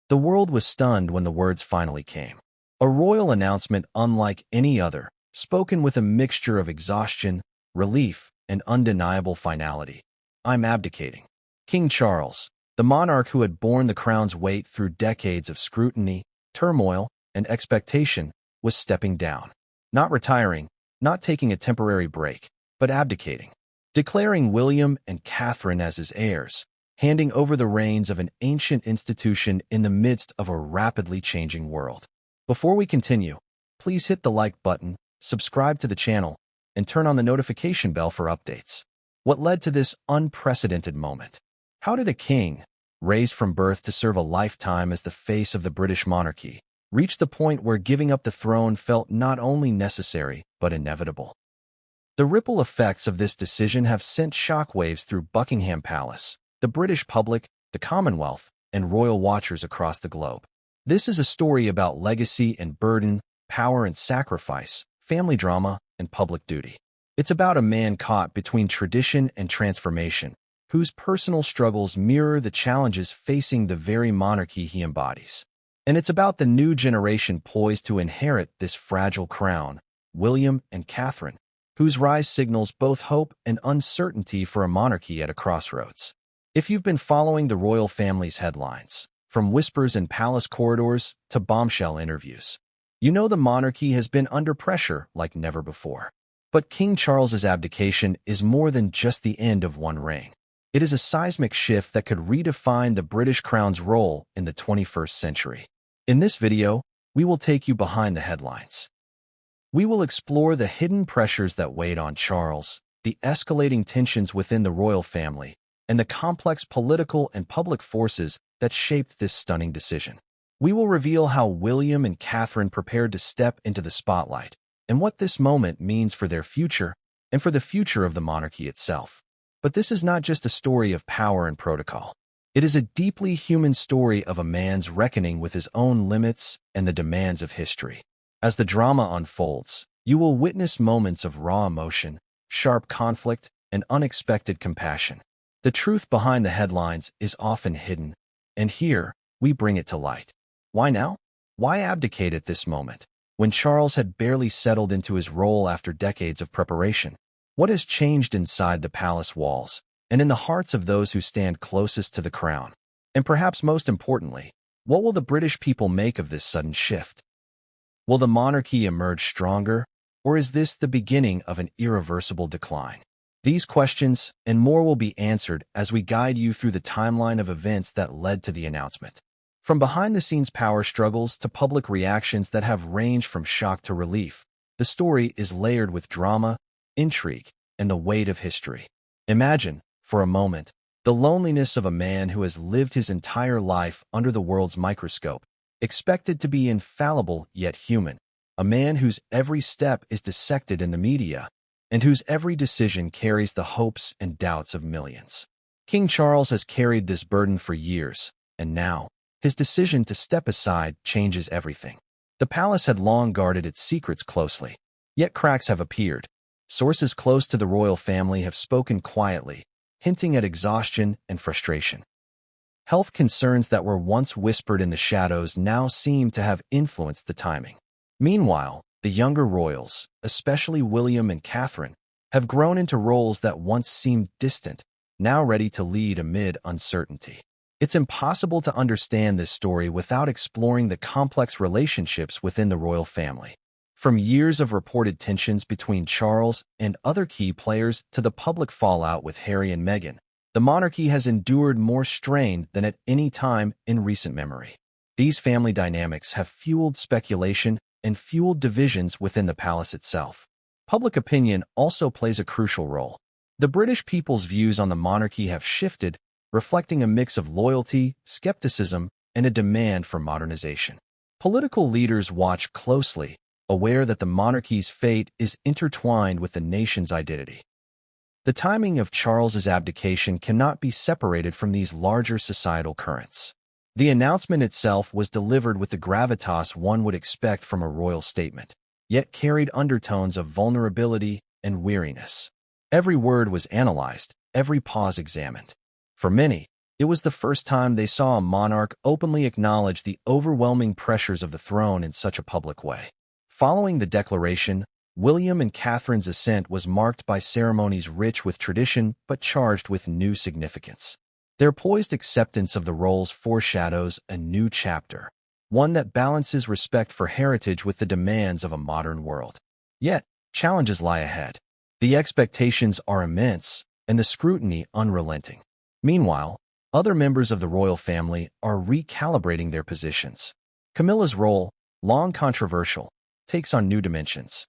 The world was stunned when the words finally came. A royal announcement unlike any other, spoken with a mixture of exhaustion, relief, and undeniable finality. I'm abdicating. King Charles, the monarch who had borne the crown's weight through decades of scrutiny, turmoil, and expectation, was stepping down. Not retiring, not taking a temporary break, but abdicating. Declaring William and Catherine as his heirs, handing over the reins of an ancient institution in the midst of a rapidly changing world. Before we continue, please hit the like button, subscribe to the channel, and turn on the notification bell for updates. What led to this unprecedented moment? How did a king, raised from birth to serve a lifetime as the face of the British monarchy, reach the point where giving up the throne felt not only necessary, but inevitable? The ripple effects of this decision have sent shockwaves through Buckingham Palace, the British public, the Commonwealth, and royal watchers across the globe. This is a story about legacy and burden, power and sacrifice, family drama, and public duty. It's about a man caught between tradition and transformation, whose personal struggles mirror the challenges facing the very monarchy he embodies. And it's about the new generation poised to inherit this fragile crown, William and Catherine, whose rise signals both hope and uncertainty for a monarchy at a crossroads. If you've been following the royal family's headlines, from whispers in palace corridors to bombshell interviews, you know the monarchy has been under pressure like never before. But King Charles's abdication is more than just the end of one reign. It is a seismic shift that could redefine the British crown's role in the 21st century. In this video, we will take you behind the headlines. We will explore the hidden pressures that weighed on Charles, the escalating tensions within the royal family, and the complex political and public forces that shaped this stunning decision. We will reveal how William and Catherine prepared to step into the spotlight, and what this moment means for their future and for the future of the monarchy itself. But this is not just a story of power and protocol. It is a deeply human story of a man's reckoning with his own limits and the demands of history. As the drama unfolds, you will witness moments of raw emotion, sharp conflict, and unexpected compassion. The truth behind the headlines is often hidden, and here, we bring it to light. Why now? Why abdicate at this moment, when Charles had barely settled into his role after decades of preparation? What has changed inside the palace walls, and in the hearts of those who stand closest to the crown? And perhaps most importantly, what will the British people make of this sudden shift? Will the monarchy emerge stronger, or is this the beginning of an irreversible decline? These questions and more will be answered as we guide you through the timeline of events that led to the announcement. From behind-the-scenes power struggles to public reactions that have ranged from shock to relief, the story is layered with drama, intrigue, and the weight of history. Imagine, for a moment, the loneliness of a man who has lived his entire life under the world's microscope, expected to be infallible yet human, a man whose every step is dissected in the media, and whose every decision carries the hopes and doubts of millions. King Charles has carried this burden for years, and now, his decision to step aside changes everything. The palace had long guarded its secrets closely, yet cracks have appeared. Sources close to the royal family have spoken quietly, hinting at exhaustion and frustration. Health concerns that were once whispered in the shadows now seem to have influenced the timing. Meanwhile, the younger royals, especially William and Catherine, have grown into roles that once seemed distant, now ready to lead amid uncertainty. It's impossible to understand this story without exploring the complex relationships within the royal family. From years of reported tensions between Charles and other key players to the public fallout with Harry and Meghan, the monarchy has endured more strain than at any time in recent memory. These family dynamics have fueled speculation and fueled divisions within the palace itself. Public opinion also plays a crucial role. The British people's views on the monarchy have shifted, reflecting a mix of loyalty, skepticism, and a demand for modernization. Political leaders watch closely, aware that the monarchy's fate is intertwined with the nation's identity. The timing of Charles's abdication cannot be separated from these larger societal currents. The announcement itself was delivered with the gravitas one would expect from a royal statement, yet carried undertones of vulnerability and weariness. Every word was analyzed, every pause examined. For many, It was the first time they saw a monarch openly acknowledge the overwhelming pressures of the throne in such a public way. Following the declaration, William and Catherine's ascent was marked by ceremonies rich with tradition but charged with new significance. Their poised acceptance of the roles foreshadows a new chapter, one that balances respect for heritage with the demands of a modern world. Yet, challenges lie ahead. The expectations are immense, and the scrutiny unrelenting. Meanwhile, other members of the royal family are recalibrating their positions. Camilla's role, long controversial, takes on new dimensions.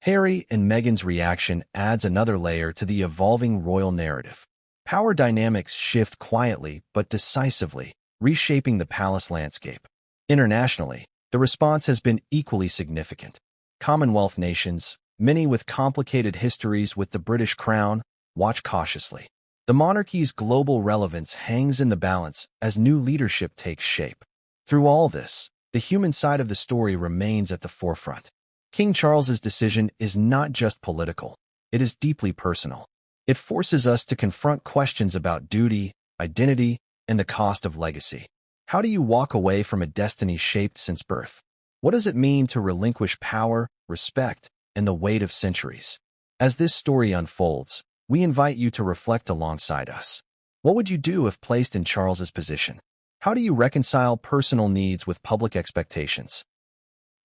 Harry and Meghan's reaction adds another layer to the evolving royal narrative. Power dynamics shift quietly but decisively, reshaping the palace landscape. Internationally, the response has been equally significant. Commonwealth nations, many with complicated histories with the British Crown, watch cautiously. The monarchy's global relevance hangs in the balance as new leadership takes shape. Through all this, the human side of the story remains at the forefront. King Charles's decision is not just political, it is deeply personal. It forces us to confront questions about duty, identity, and the cost of legacy. How do you walk away from a destiny shaped since birth? What does it mean to relinquish power, respect, and the weight of centuries? As this story unfolds, we invite you to reflect alongside us. What would you do if placed in Charles's position? How do you reconcile personal needs with public expectations?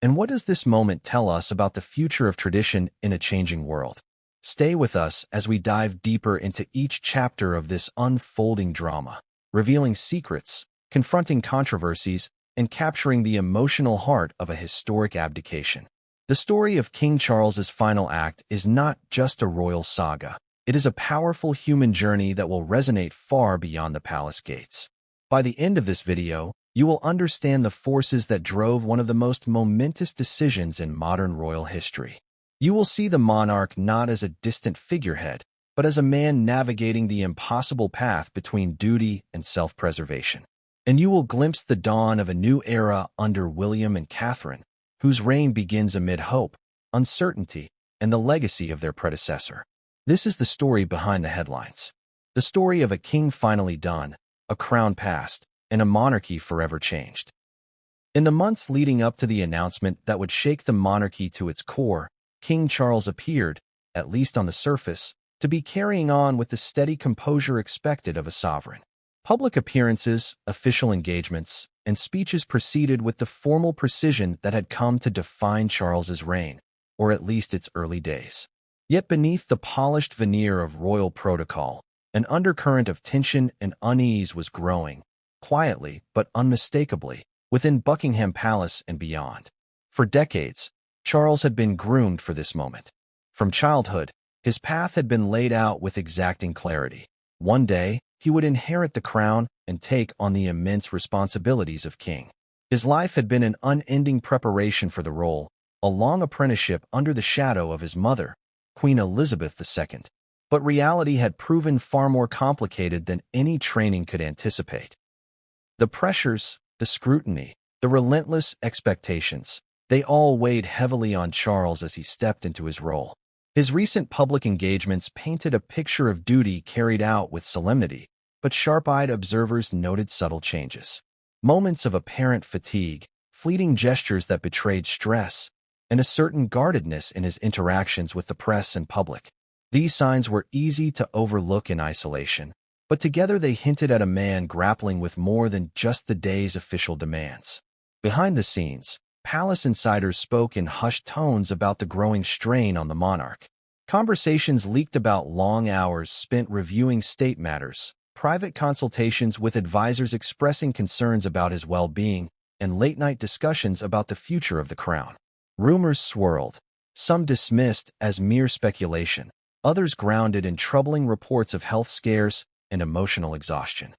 And what does this moment tell us about the future of tradition in a changing world? Stay with us as we dive deeper into each chapter of this unfolding drama, revealing secrets, confronting controversies, and capturing the emotional heart of a historic abdication. The story of King Charles's final act is not just a royal saga. It is a powerful human journey that will resonate far beyond the palace gates. By the end of this video, you will understand the forces that drove one of the most momentous decisions in modern royal history. You will see the monarch not as a distant figurehead, but as a man navigating the impossible path between duty and self-preservation. And you will glimpse the dawn of a new era under William and Catherine, whose reign begins amid hope, uncertainty, and the legacy of their predecessor. This is the story behind the headlines. The story of a king finally done, a crown passed, and a monarchy forever changed. In the months leading up to the announcement that would shake the monarchy to its core, King Charles appeared, at least on the surface, to be carrying on with the steady composure expected of a sovereign. Public appearances, official engagements, and speeches proceeded with the formal precision that had come to define Charles's reign, or at least its early days. Yet beneath the polished veneer of royal protocol, an undercurrent of tension and unease was growing, quietly but unmistakably, within Buckingham Palace and beyond. For decades, Charles had been groomed for this moment. From childhood, his path had been laid out with exacting clarity. One day, he would inherit the crown and take on the immense responsibilities of king. His life had been an unending preparation for the role, a long apprenticeship under the shadow of his mother, Queen Elizabeth II. But reality had proven far more complicated than any training could anticipate. The pressures, the scrutiny, the relentless expectations, they all weighed heavily on Charles as he stepped into his role. His recent public engagements painted a picture of duty carried out with solemnity, but sharp-eyed observers noted subtle changes. Moments of apparent fatigue, fleeting gestures that betrayed stress, and a certain guardedness in his interactions with the press and public. These signs were easy to overlook in isolation, but together they hinted at a man grappling with more than just the day's official demands. Behind the scenes, palace insiders spoke in hushed tones about the growing strain on the monarch. Conversations leaked about long hours spent reviewing state matters, private consultations with advisors expressing concerns about his well-being, and late-night discussions about the future of the crown. Rumors swirled, some dismissed as mere speculation, others grounded in troubling reports of health scares and emotional exhaustion.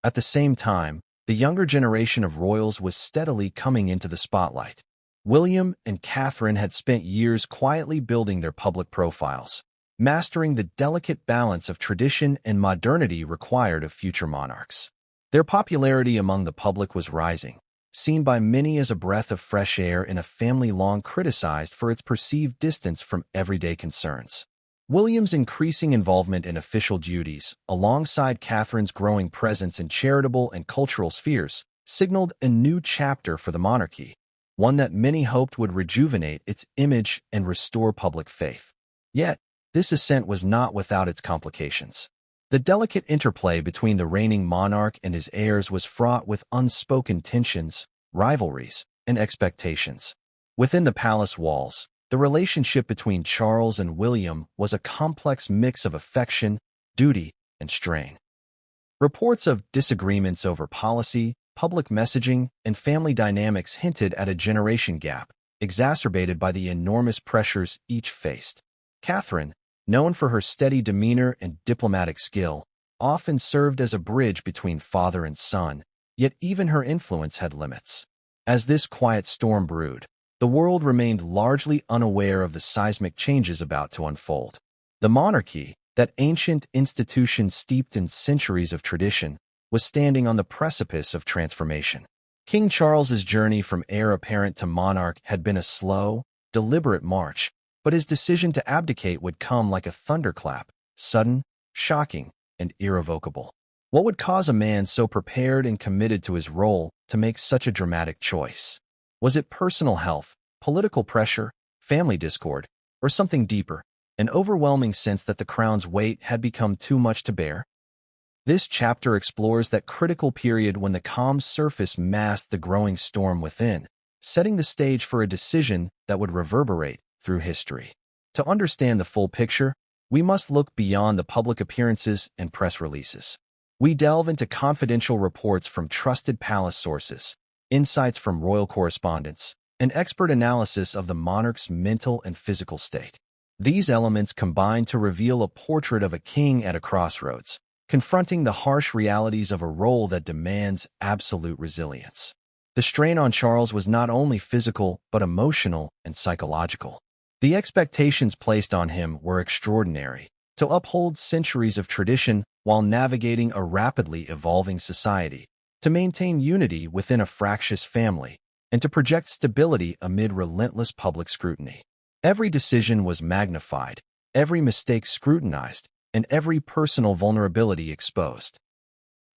At the same time, the younger generation of royals was steadily coming into the spotlight. William and Catherine had spent years quietly building their public profiles, mastering the delicate balance of tradition and modernity required of future monarchs. Their popularity among the public was rising, seen by many as a breath of fresh air in a family long criticized for its perceived distance from everyday concerns. William's increasing involvement in official duties, alongside Catherine's growing presence in charitable and cultural spheres, signaled a new chapter for the monarchy, one that many hoped would rejuvenate its image and restore public faith. Yet, this ascent was not without its complications. The delicate interplay between the reigning monarch and his heirs was fraught with unspoken tensions, rivalries, and expectations. Within the palace walls, the relationship between Charles and William was a complex mix of affection, duty, and strain. Reports of disagreements over policy, public messaging, and family dynamics hinted at a generation gap, exacerbated by the enormous pressures each faced. Catherine, known for her steady demeanor and diplomatic skill, often served as a bridge between father and son, yet even her influence had limits. As this quiet storm brewed, the world remained largely unaware of the seismic changes about to unfold. The monarchy, that ancient institution steeped in centuries of tradition, was standing on the precipice of transformation. King Charles's journey from heir apparent to monarch had been a slow, deliberate march, but his decision to abdicate would come like a thunderclap, sudden, shocking, and irrevocable. What would cause a man so prepared and committed to his role to make such a dramatic choice? Was it personal health, political pressure, family discord, or something deeper, an overwhelming sense that the crown's weight had become too much to bear? This chapter explores that critical period when the calm surface masked the growing storm within, setting the stage for a decision that would reverberate through history. To understand the full picture, we must look beyond the public appearances and press releases. We delve into confidential reports from trusted palace sources, insights from royal correspondence, and expert analysis of the monarch's mental and physical state. These elements combine to reveal a portrait of a king at a crossroads, confronting the harsh realities of a role that demands absolute resilience. The strain on Charles was not only physical, but emotional and psychological. The expectations placed on him were extraordinary, to uphold centuries of tradition while navigating a rapidly evolving society, to maintain unity within a fractious family, and to project stability amid relentless public scrutiny. Every decision was magnified, every mistake scrutinized, and every personal vulnerability exposed.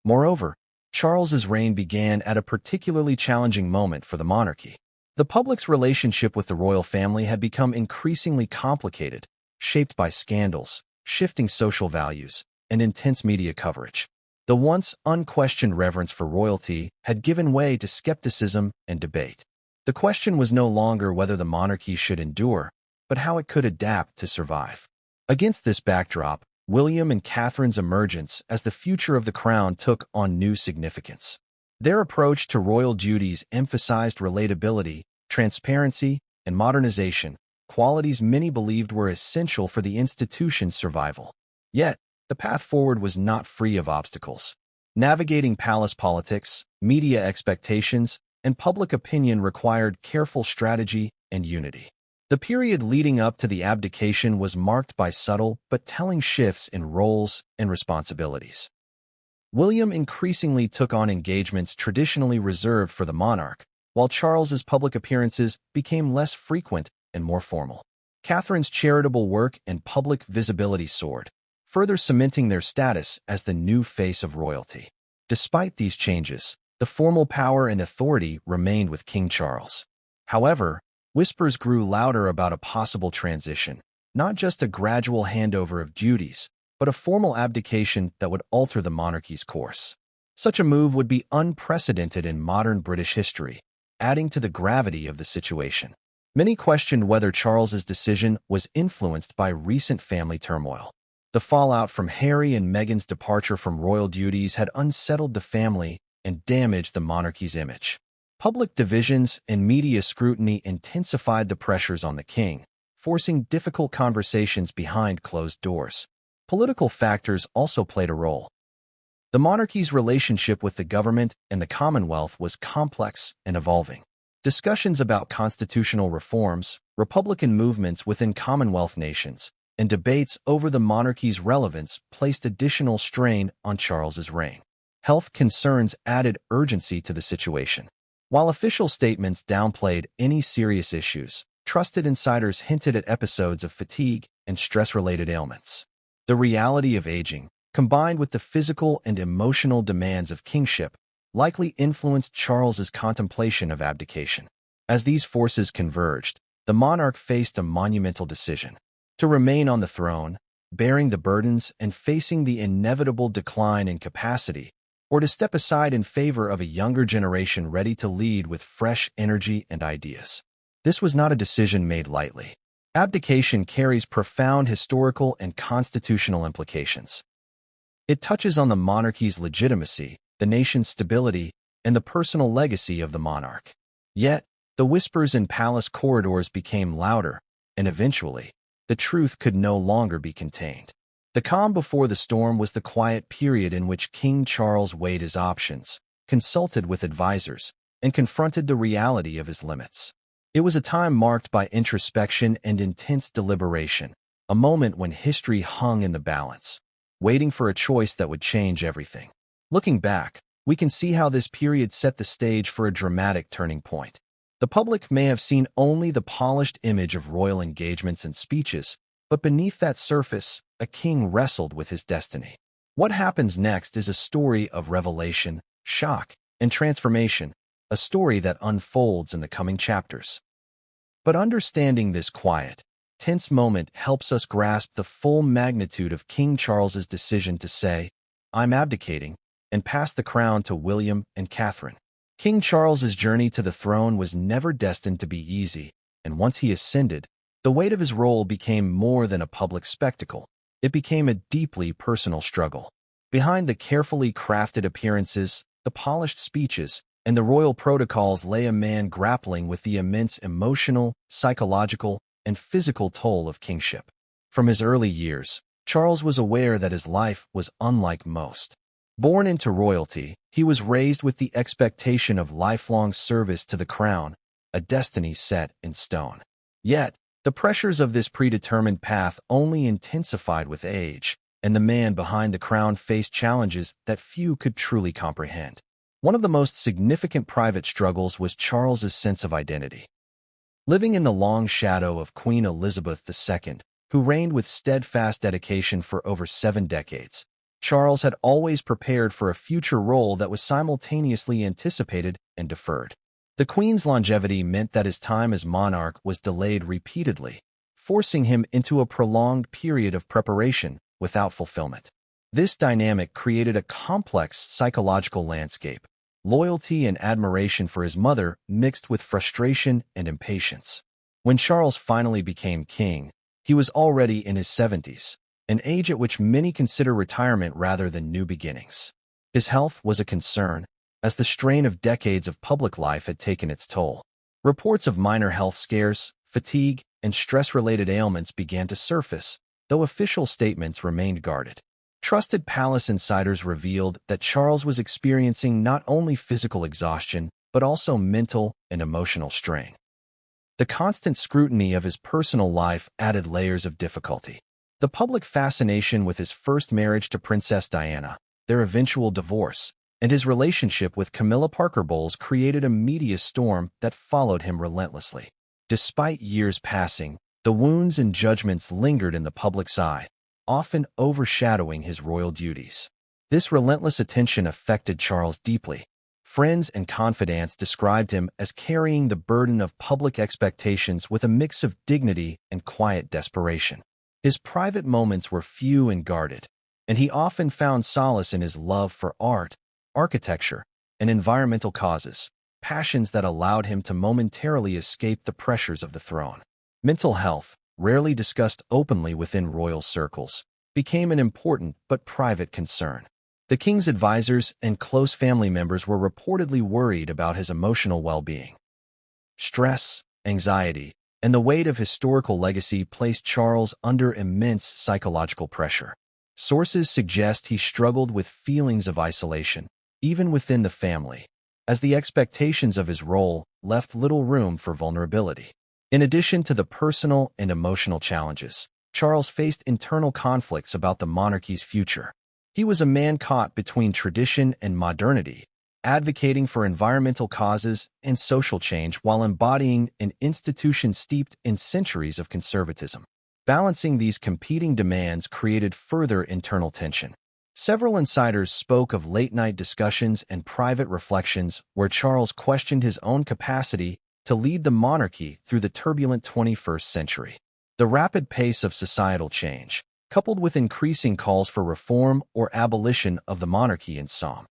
Moreover, Charles's reign began at a particularly challenging moment for the monarchy. The public's relationship with the royal family had become increasingly complicated, shaped by scandals, shifting social values, and intense media coverage. The once unquestioned reverence for royalty had given way to skepticism and debate. The question was no longer whether the monarchy should endure, but how it could adapt to survive. Against this backdrop, William and Catherine's emergence as the future of the crown took on new significance. Their approach to royal duties emphasized relatability, transparency, and modernization, qualities many believed were essential for the institution's survival. Yet, the path forward was not free of obstacles. Navigating palace politics, media expectations, and public opinion required careful strategy and unity. The period leading up to the abdication was marked by subtle but telling shifts in roles and responsibilities. William increasingly took on engagements traditionally reserved for the monarch, while Charles's public appearances became less frequent and more formal. Catherine's charitable work and public visibility soared, further cementing their status as the new face of royalty. Despite these changes, the formal power and authority remained with King Charles. However, whispers grew louder about a possible transition, not just a gradual handover of duties, but a formal abdication that would alter the monarchy's course. Such a move would be unprecedented in modern British history, adding to the gravity of the situation. Many questioned whether Charles's decision was influenced by recent family turmoil. The fallout from Harry and Meghan's departure from royal duties had unsettled the family and damaged the monarchy's image. Public divisions and media scrutiny intensified the pressures on the king, forcing difficult conversations behind closed doors. Political factors also played a role. The monarchy's relationship with the government and the Commonwealth was complex and evolving. Discussions about constitutional reforms, Republican movements within Commonwealth nations, and debates over the monarchy's relevance placed additional strain on Charles's reign. Health concerns added urgency to the situation. While official statements downplayed any serious issues, trusted insiders hinted at episodes of fatigue and stress-related ailments. The reality of aging, combined with the physical and emotional demands of kingship, likely influenced Charles's contemplation of abdication. As these forces converged, the monarch faced a monumental decision: to remain on the throne, bearing the burdens and facing the inevitable decline in capacity, or to step aside in favor of a younger generation ready to lead with fresh energy and ideas. This was not a decision made lightly. Abdication carries profound historical and constitutional implications. It touches on the monarchy's legitimacy, the nation's stability, and the personal legacy of the monarch. Yet, the whispers in palace corridors became louder, and eventually, the truth could no longer be contained. The calm before the storm was the quiet period in which King Charles weighed his options, consulted with advisors, and confronted the reality of his limits. It was a time marked by introspection and intense deliberation, a moment when history hung in the balance, waiting for a choice that would change everything. Looking back, we can see how this period set the stage for a dramatic turning point. The public may have seen only the polished image of royal engagements and speeches, but beneath that surface, a king wrestled with his destiny. What happens next is a story of revelation, shock, and transformation, a story that unfolds in the coming chapters. But understanding this quiet, tense moment helps us grasp the full magnitude of King Charles's decision to say, "I'm abdicating," and pass the crown to William and Catherine. King Charles's journey to the throne was never destined to be easy, and once he ascended, the weight of his role became more than a public spectacle. It became a deeply personal struggle. Behind the carefully crafted appearances, the polished speeches, and the royal protocols lay a man grappling with the immense emotional, psychological, and physical toll of kingship. From his early years, Charles was aware that his life was unlike most. Born into royalty, he was raised with the expectation of lifelong service to the crown, a destiny set in stone. Yet, the pressures of this predetermined path only intensified with age, and the man behind the crown faced challenges that few could truly comprehend. One of the most significant private struggles was Charles's sense of identity. Living in the long shadow of Queen Elizabeth II, who reigned with steadfast dedication for over 7 decades, Charles had always prepared for a future role that was simultaneously anticipated and deferred. The Queen's longevity meant that his time as monarch was delayed repeatedly, forcing him into a prolonged period of preparation without fulfillment. This dynamic created a complex psychological landscape. Loyalty and admiration for his mother mixed with frustration and impatience. When Charles finally became king, he was already in his 70s, an age at which many consider retirement rather than new beginnings. His health was a concern, as the strain of decades of public life had taken its toll. Reports of minor health scares, fatigue, and stress-related ailments began to surface, though official statements remained guarded. Trusted palace insiders revealed that Charles was experiencing not only physical exhaustion, but also mental and emotional strain. The constant scrutiny of his personal life added layers of difficulty. The public fascination with his first marriage to Princess Diana, their eventual divorce, and his relationship with Camilla Parker Bowles created a media storm that followed him relentlessly. Despite years passing, the wounds and judgments lingered in the public's eye, often overshadowing his royal duties. This relentless attention affected Charles deeply. Friends and confidants described him as carrying the burden of public expectations with a mix of dignity and quiet desperation. His private moments were few and guarded, and he often found solace in his love for art, architecture, and environmental causes, passions that allowed him to momentarily escape the pressures of the throne. Mental health, rarely discussed openly within royal circles, became an important but private concern. The king's advisors and close family members were reportedly worried about his emotional well-being. Stress, anxiety, and the weight of historical legacy placed Charles under immense psychological pressure. Sources suggest he struggled with feelings of isolation, even within the family, as the expectations of his role left little room for vulnerability. In addition to the personal and emotional challenges, Charles faced internal conflicts about the monarchy's future. He was a man caught between tradition and modernity, advocating for environmental causes and social change while embodying an institution steeped in centuries of conservatism. Balancing these competing demands created further internal tension. Several insiders spoke of late-night discussions and private reflections where Charles questioned his own capacity to lead the monarchy through the turbulent 21st century. The rapid pace of societal change, coupled with increasing calls for reform or abolition of the monarchy in some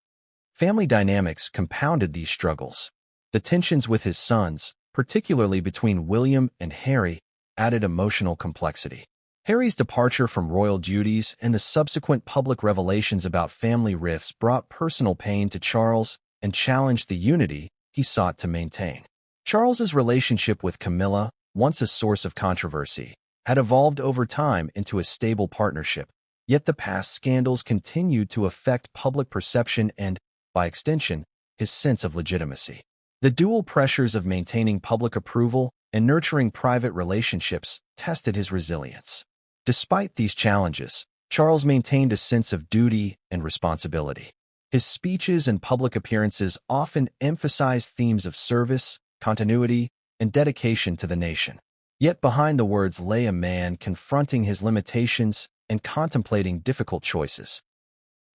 family dynamics, compounded these struggles. The tensions with his sons, particularly between William and Harry, added emotional complexity. Harry's departure from royal duties and the subsequent public revelations about family rifts brought personal pain to Charles and challenged the unity he sought to maintain. Charles's relationship with Camilla, once a source of controversy, had evolved over time into a stable partnership, yet the past scandals continued to affect public perception and, by extension, his sense of legitimacy. The dual pressures of maintaining public approval and nurturing private relationships tested his resilience. Despite these challenges, Charles maintained a sense of duty and responsibility. His speeches and public appearances often emphasized themes of service, continuity, and dedication to the nation. Yet behind the words lay a man confronting his limitations and contemplating difficult choices.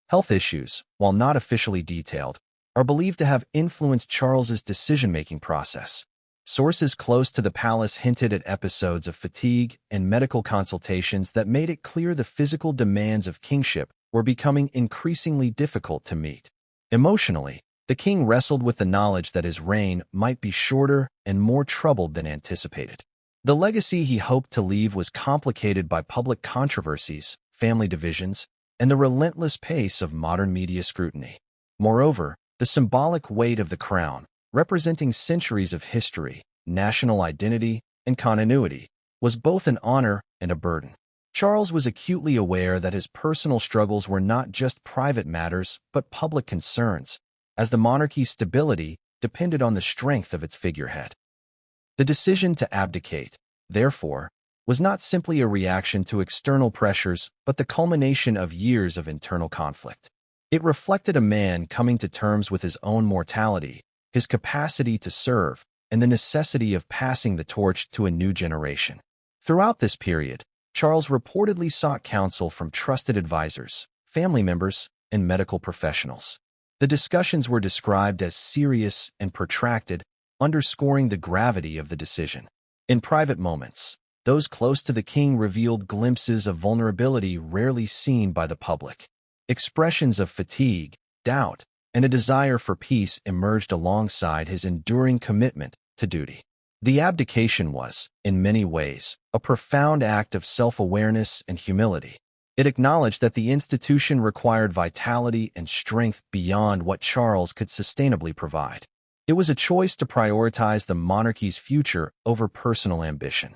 Health issues, while not officially detailed, are believed to have influenced Charles's decision-making process. Sources close to the palace hinted at episodes of fatigue and medical consultations that made it clear the physical demands of kingship were becoming increasingly difficult to meet. Emotionally, the king wrestled with the knowledge that his reign might be shorter and more troubled than anticipated. The legacy he hoped to leave was complicated by public controversies, family divisions, and the relentless pace of modern media scrutiny. Moreover, the symbolic weight of the crown, representing centuries of history, national identity, and continuity, was both an honor and a burden. Charles was acutely aware that his personal struggles were not just private matters but public concerns, as the monarchy's stability depended on the strength of its figurehead. The decision to abdicate, therefore, was not simply a reaction to external pressures but the culmination of years of internal conflict. It reflected a man coming to terms with his own mortality, his capacity to serve, and the necessity of passing the torch to a new generation. Throughout this period, Charles reportedly sought counsel from trusted advisors, family members, and medical professionals. The discussions were described as serious and protracted, underscoring the gravity of the decision. In private moments, those close to the king revealed glimpses of vulnerability rarely seen by the public. Expressions of fatigue, doubt, and a desire for peace emerged alongside his enduring commitment to duty. The abdication was, in many ways, a profound act of self-awareness and humility. It acknowledged that the institution required vitality and strength beyond what Charles could sustainably provide. It was a choice to prioritize the monarchy's future over personal ambition.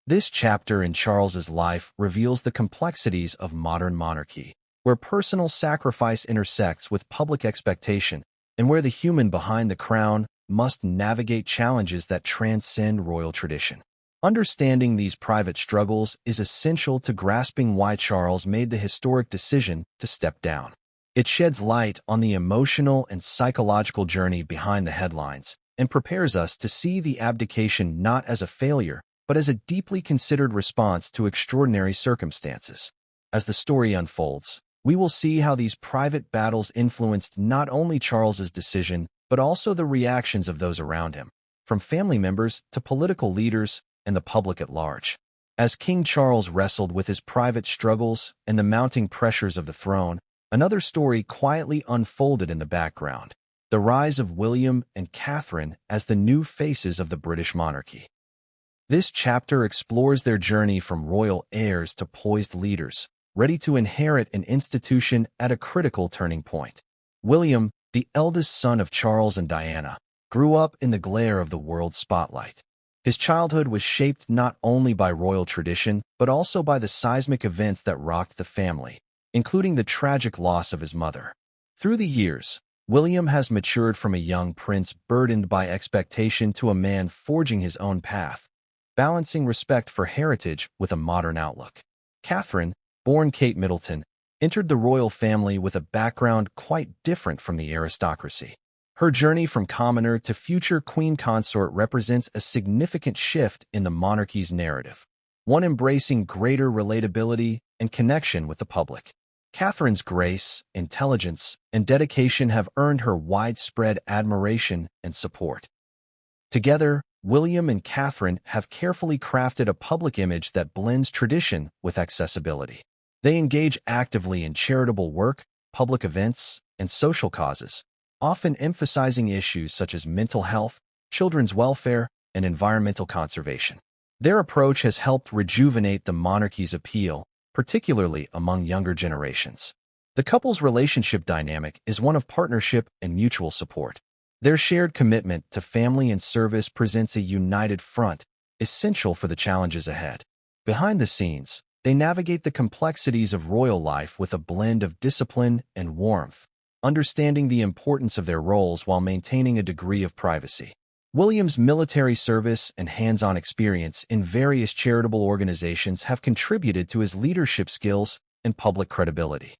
This chapter in Charles's life reveals the complexities of modern monarchy, where personal sacrifice intersects with public expectation, and where the human behind the crown must navigate challenges that transcend royal tradition. Understanding these private struggles is essential to grasping why Charles made the historic decision to step down. It sheds light on the emotional and psychological journey behind the headlines and prepares us to see the abdication not as a failure, but as a deeply considered response to extraordinary circumstances. As the story unfolds, we will see how these private battles influenced not only Charles's decision, but also the reactions of those around him, from family members to political leaders and the public at large. As King Charles wrestled with his private struggles and the mounting pressures of the throne, another story quietly unfolded in the background: the rise of William and Catherine as the new faces of the British monarchy. This chapter explores their journey from royal heirs to poised leaders, ready to inherit an institution at a critical turning point. William, the eldest son of Charles and Diana, grew up in the glare of the world's spotlight. His childhood was shaped not only by royal tradition, but also by the seismic events that rocked the family, including the tragic loss of his mother. Through the years, William has matured from a young prince burdened by expectation to a man forging his own path, balancing respect for heritage with a modern outlook. Catherine, born Kate Middleton, entered the royal family with a background quite different from the aristocracy. Her journey from commoner to future queen consort represents a significant shift in the monarchy's narrative. one embracing greater relatability and connection with the public. Catherine's grace, intelligence, and dedication have earned her widespread admiration and support. Together, William and Catherine have carefully crafted a public image that blends tradition with accessibility. They engage actively in charitable work, public events, and social causes, often emphasizing issues such as mental health, children's welfare, and environmental conservation. Their approach has helped rejuvenate the monarchy's appeal, particularly among younger generations. The couple's relationship dynamic is one of partnership and mutual support. Their shared commitment to family and service presents a united front, essential for the challenges ahead. Behind the scenes, they navigate the complexities of royal life with a blend of discipline and warmth, understanding the importance of their roles while maintaining a degree of privacy. William's military service and hands-on experience in various charitable organizations have contributed to his leadership skills and public credibility.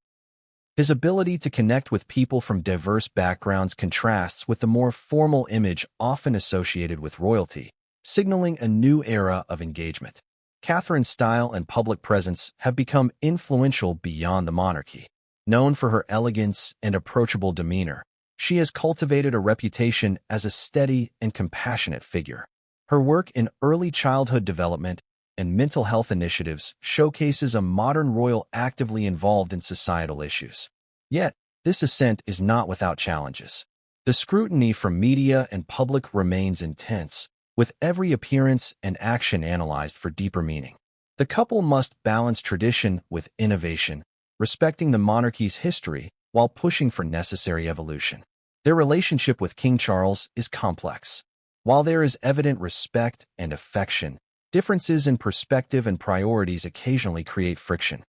His ability to connect with people from diverse backgrounds contrasts with the more formal image often associated with royalty, signaling a new era of engagement. Catherine's style and public presence have become influential beyond the monarchy. Known for her elegance and approachable demeanor, she has cultivated a reputation as a steady and compassionate figure. Her work in early childhood development and mental health initiatives showcases a modern royal actively involved in societal issues. Yet, this ascent is not without challenges. The scrutiny from media and public remains intense, with every appearance and action analyzed for deeper meaning. The couple must balance tradition with innovation, respecting the monarchy's history while pushing for necessary evolution. Their relationship with King Charles is complex. While there is evident respect and affection, differences in perspective and priorities occasionally create friction.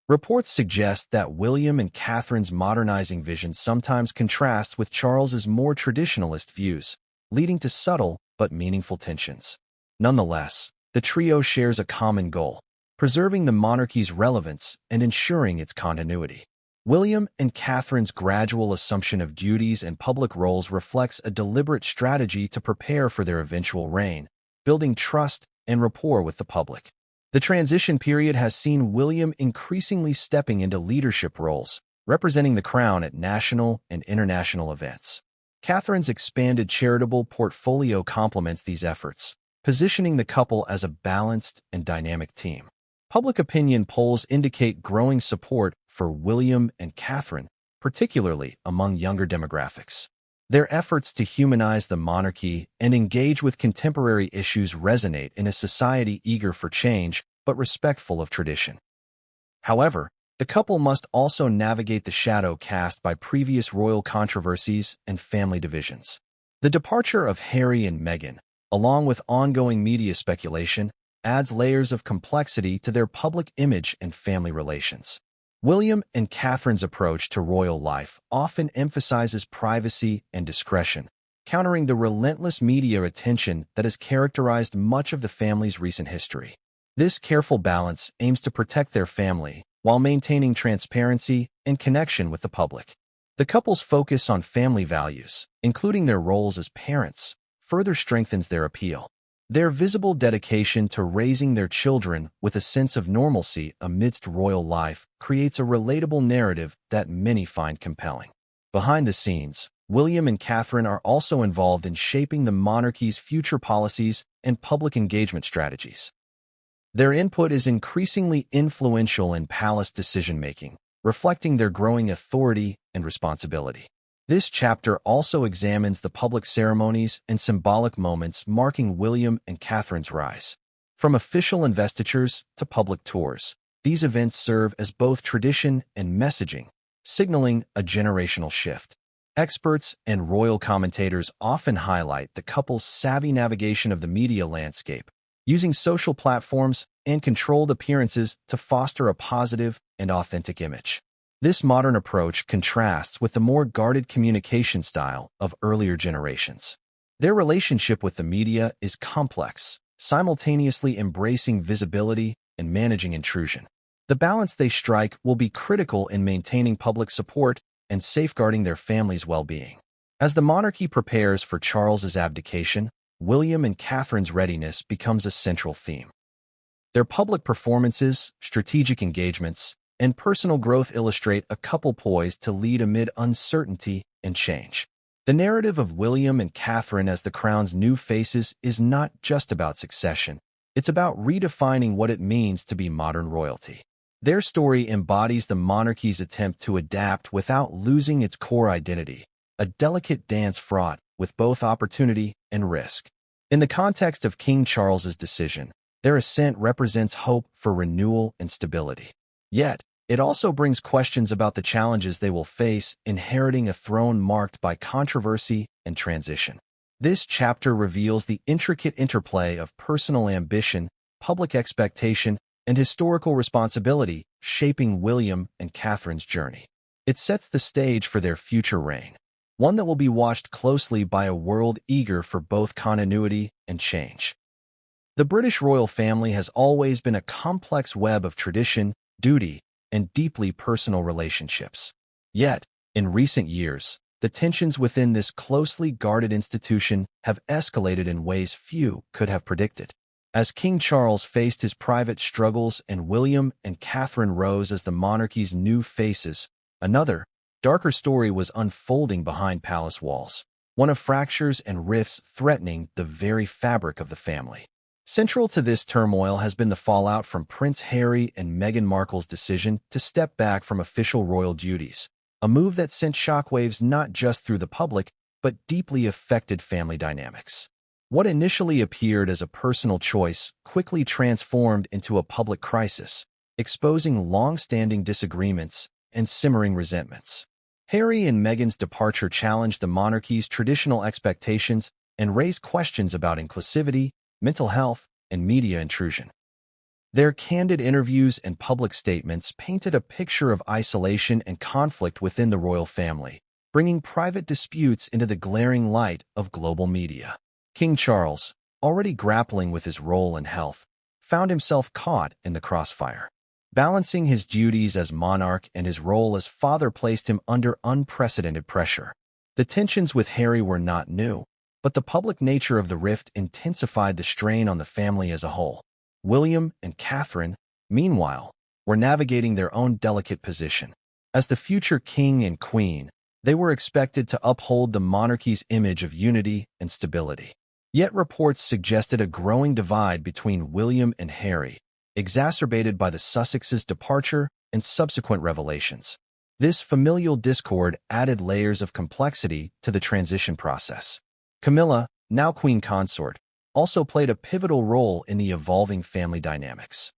Reports suggest that William and Catherine's modernizing vision sometimes contrasts with Charles's more traditionalist views, leading to subtle but meaningful tensions. Nonetheless, the trio shares a common goal: preserving the monarchy's relevance and ensuring its continuity. William and Catherine's gradual assumption of duties and public roles reflects a deliberate strategy to prepare for their eventual reign, building trust and rapport with the public. The transition period has seen William increasingly stepping into leadership roles, representing the crown at national and international events. Catherine's expanded charitable portfolio complements these efforts, positioning the couple as a balanced and dynamic team. Public opinion polls indicate growing support for William and Catherine, particularly among younger demographics. Their efforts to humanize the monarchy and engage with contemporary issues resonate in a society eager for change but respectful of tradition. However, the couple must also navigate the shadow cast by previous royal controversies and family divisions. The departure of Harry and Meghan, along with ongoing media speculation, adds layers of complexity to their public image and family relations. William and Catherine's approach to royal life often emphasizes privacy and discretion, countering the relentless media attention that has characterized much of the family's recent history. This careful balance aims to protect their family while maintaining transparency and connection with the public. The couple's focus on family values, including their roles as parents, further strengthens their appeal. Their visible dedication to raising their children with a sense of normalcy amidst royal life creates a relatable narrative that many find compelling. Behind the scenes, William and Catherine are also involved in shaping the monarchy's future policies and public engagement strategies. Their input is increasingly influential in palace decision-making, reflecting their growing authority and responsibility. This chapter also examines the public ceremonies and symbolic moments marking William and Catherine's rise. From official investitures to public tours, these events serve as both tradition and messaging, signaling a generational shift. Experts and royal commentators often highlight the couple's savvy navigation of the media landscape, using social platforms and controlled appearances to foster a positive and authentic image. This modern approach contrasts with the more guarded communication style of earlier generations. Their relationship with the media is complex, simultaneously embracing visibility and managing intrusion. The balance they strike will be critical in maintaining public support and safeguarding their family's well-being. As the monarchy prepares for Charles's abdication, William and Catherine's readiness becomes a central theme. Their public performances, strategic engagements, and personal growth illustrate a couple poised to lead amid uncertainty and change. The narrative of William and Catherine as the crown's new faces is not just about succession. It's about redefining what it means to be modern royalty. Their story embodies the monarchy's attempt to adapt without losing its core identity, a delicate dance fraught with both opportunity and risk. In the context of King Charles's decision, their ascent represents hope for renewal and stability. Yet, it also brings questions about the challenges they will face inheriting a throne marked by controversy and transition. This chapter reveals the intricate interplay of personal ambition, public expectation, and historical responsibility shaping William and Catherine's journey. It sets the stage for their future reign, one that will be watched closely by a world eager for both continuity and change. The British royal family has always been a complex web of tradition, duty, and deeply personal relationships. Yet, in recent years, the tensions within this closely guarded institution have escalated in ways few could have predicted. As King Charles faced his private struggles and William and Catherine rose as the monarchy's new faces, another, darker story was unfolding behind palace walls, one of fractures and rifts threatening the very fabric of the family. Central to this turmoil has been the fallout from Prince Harry and Meghan Markle's decision to step back from official royal duties, a move that sent shockwaves not just through the public, but deeply affected family dynamics. What initially appeared as a personal choice quickly transformed into a public crisis, exposing long-standing disagreements and simmering resentments. Harry and Meghan's departure challenged the monarchy's traditional expectations and raised questions about inclusivity, mental health, and media intrusion. Their candid interviews and public statements painted a picture of isolation and conflict within the royal family, bringing private disputes into the glaring light of global media. King Charles, already grappling with his role and health, found himself caught in the crossfire. Balancing his duties as monarch and his role as father placed him under unprecedented pressure. The tensions with Harry were not new, but the public nature of the rift intensified the strain on the family as a whole. William and Catherine, meanwhile, were navigating their own delicate position. As the future king and queen, they were expected to uphold the monarchy's image of unity and stability. Yet reports suggested a growing divide between William and Harry, exacerbated by the Sussexes' departure and subsequent revelations. This familial discord added layers of complexity to the transition process. Camilla, now queen consort, also played a pivotal role in the evolving family dynamics.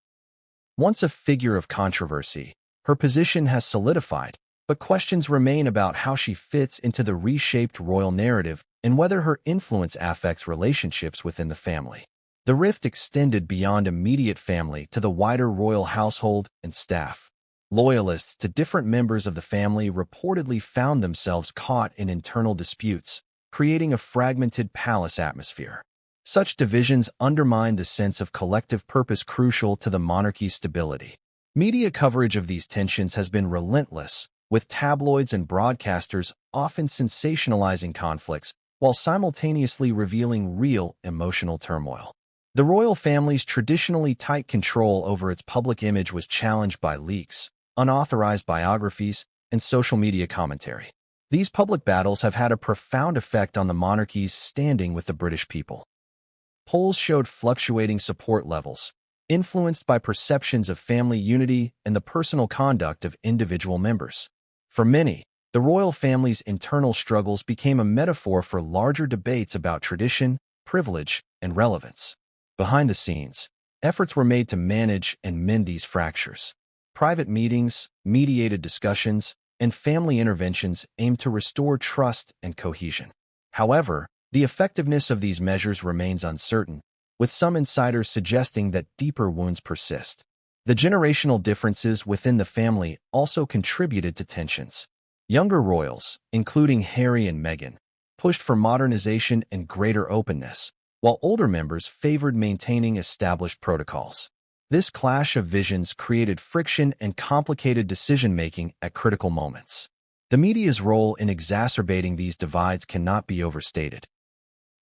Once a figure of controversy, her position has solidified, but questions remain about how she fits into the reshaped royal narrative and whether her influence affects relationships within the family. The rift extended beyond immediate family to the wider royal household and staff. Loyalists to different members of the family reportedly found themselves caught in internal disputes, creating a fragmented palace atmosphere. Such divisions undermine the sense of collective purpose crucial to the monarchy's stability. Media coverage of these tensions has been relentless, with tabloids and broadcasters often sensationalizing conflicts while simultaneously revealing real emotional turmoil. The royal family's traditionally tight control over its public image was challenged by leaks, unauthorized biographies, and social media commentary. These public battles have had a profound effect on the monarchy's standing with the British people. Polls showed fluctuating support levels, influenced by perceptions of family unity and the personal conduct of individual members. For many, the royal family's internal struggles became a metaphor for larger debates about tradition, privilege, and relevance. Behind the scenes, efforts were made to manage and mend these fractures. Private meetings, mediated discussions, and family interventions aimed to restore trust and cohesion. However, the effectiveness of these measures remains uncertain, with some insiders suggesting that deeper wounds persist. The generational differences within the family also contributed to tensions. Younger royals, including Harry and Meghan, pushed for modernization and greater openness, while older members favored maintaining established protocols. This clash of visions created friction and complicated decision-making at critical moments. The media's role in exacerbating these divides cannot be overstated.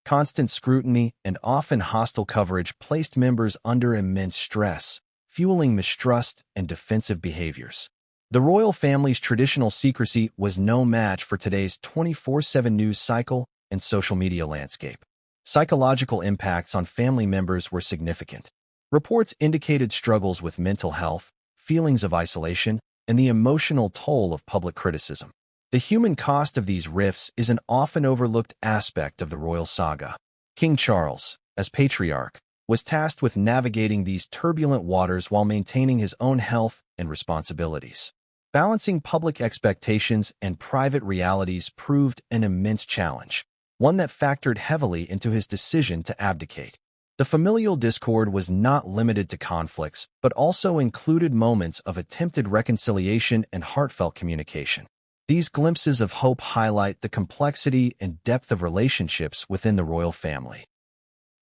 Constant scrutiny and often hostile coverage placed members under immense stress, fueling mistrust and defensive behaviors. The royal family's traditional secrecy was no match for today's 24/7 news cycle and social media landscape. Psychological impacts on family members were significant. Reports indicated struggles with mental health, feelings of isolation, and the emotional toll of public criticism. The human cost of these rifts is an often overlooked aspect of the royal saga. King Charles, as patriarch, was tasked with navigating these turbulent waters while maintaining his own health and responsibilities. Balancing public expectations and private realities proved an immense challenge, one that factored heavily into his decision to abdicate. The familial discord was not limited to conflicts, but also included moments of attempted reconciliation and heartfelt communication. These glimpses of hope highlight the complexity and depth of relationships within the royal family.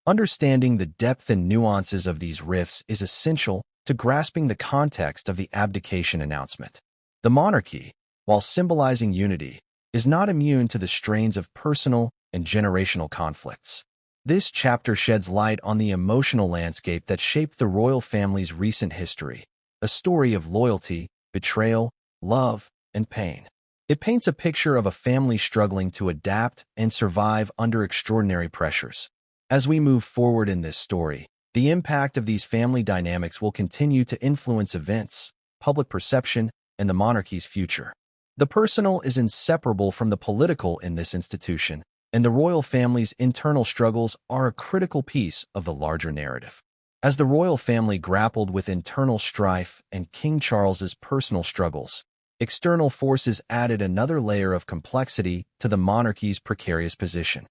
Understanding the depth and nuances of these rifts is essential to grasping the context of the abdication announcement. The monarchy, while symbolizing unity, is not immune to the strains of personal and generational conflicts. This chapter sheds light on the emotional landscape that shaped the royal family's recent history, a story of loyalty, betrayal, love, and pain. It paints a picture of a family struggling to adapt and survive under extraordinary pressures. As we move forward in this story, the impact of these family dynamics will continue to influence events, public perception, and the monarchy's future. The personal is inseparable from the political in this institution, and the royal family's internal struggles are a critical piece of the larger narrative. As the royal family grappled with internal strife and King Charles's personal struggles, external forces added another layer of complexity to the monarchy's precarious position.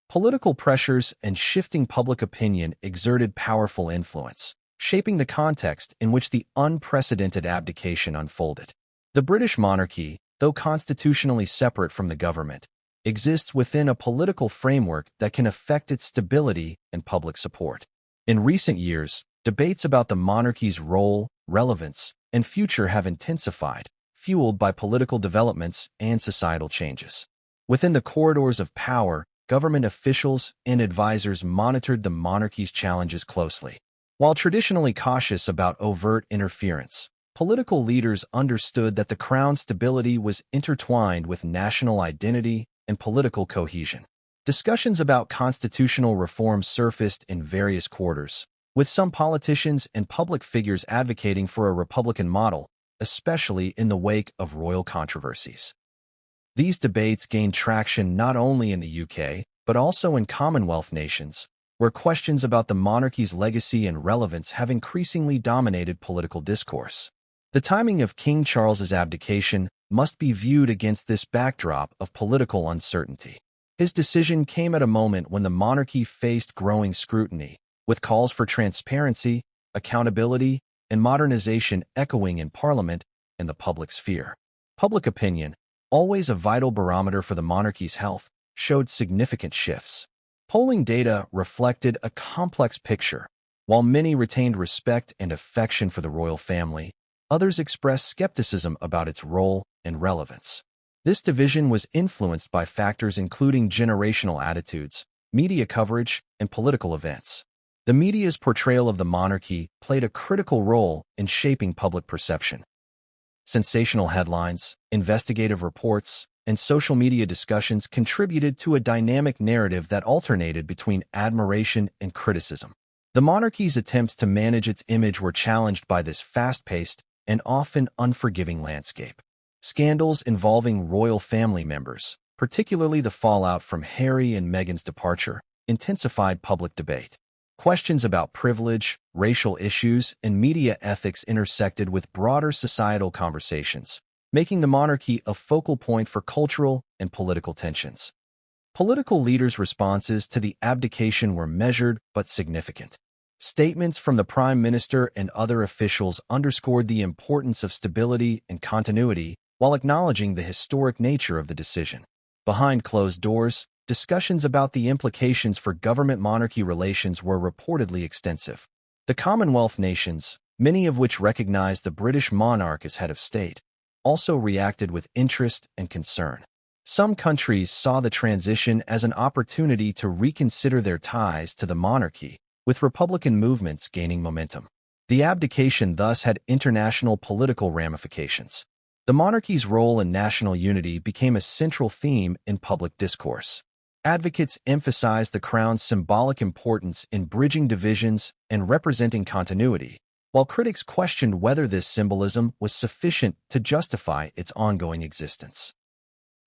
Political pressures and shifting public opinion exerted powerful influence, shaping the context in which the unprecedented abdication unfolded. The British monarchy, though constitutionally separate from the government, exists within a political framework that can affect its stability and public support. In recent years, debates about the monarchy's role, relevance, and future have intensified, fueled by political developments and societal changes. Within the corridors of power, government officials and advisors monitored the monarchy's challenges closely. While traditionally cautious about overt interference, political leaders understood that the crown's stability was intertwined with national identity and political cohesion. Discussions about constitutional reform surfaced in various quarters, with some politicians and public figures advocating for a republican model, especially in the wake of royal controversies. These debates gained traction not only in the UK, but also in Commonwealth nations, where questions about the monarchy's legacy and relevance have increasingly dominated political discourse. The timing of King Charles's abdication must be viewed against this backdrop of political uncertainty. His decision came at a moment when the monarchy faced growing scrutiny, with calls for transparency, accountability, and modernization echoing in Parliament and the public sphere. Public opinion, always a vital barometer for the monarchy's health, showed significant shifts. Polling data reflected a complex picture. While many retained respect and affection for the royal family, others expressed skepticism about its role and relevance. This division was influenced by factors including generational attitudes, media coverage, and political events. The media's portrayal of the monarchy played a critical role in shaping public perception. Sensational headlines, investigative reports, and social media discussions contributed to a dynamic narrative that alternated between admiration and criticism. The monarchy's attempts to manage its image were challenged by this fast-paced and often unforgiving landscape. Scandals involving royal family members, particularly the fallout from Harry and Meghan's departure, intensified public debate. Questions about privilege, racial issues, and media ethics intersected with broader societal conversations, making the monarchy a focal point for cultural and political tensions. Political leaders' responses to the abdication were measured but significant. Statements from the Prime Minister and other officials underscored the importance of stability and continuity while acknowledging the historic nature of the decision. Behind closed doors, discussions about the implications for government-monarchy relations were reportedly extensive. The Commonwealth nations, many of which recognized the British monarch as head of state, also reacted with interest and concern. Some countries saw the transition as an opportunity to reconsider their ties to the monarchy, with Republican movements gaining momentum. The abdication thus had international political ramifications. The monarchy's role in national unity became a central theme in public discourse. Advocates emphasized the crown's symbolic importance in bridging divisions and representing continuity, while critics questioned whether this symbolism was sufficient to justify its ongoing existence.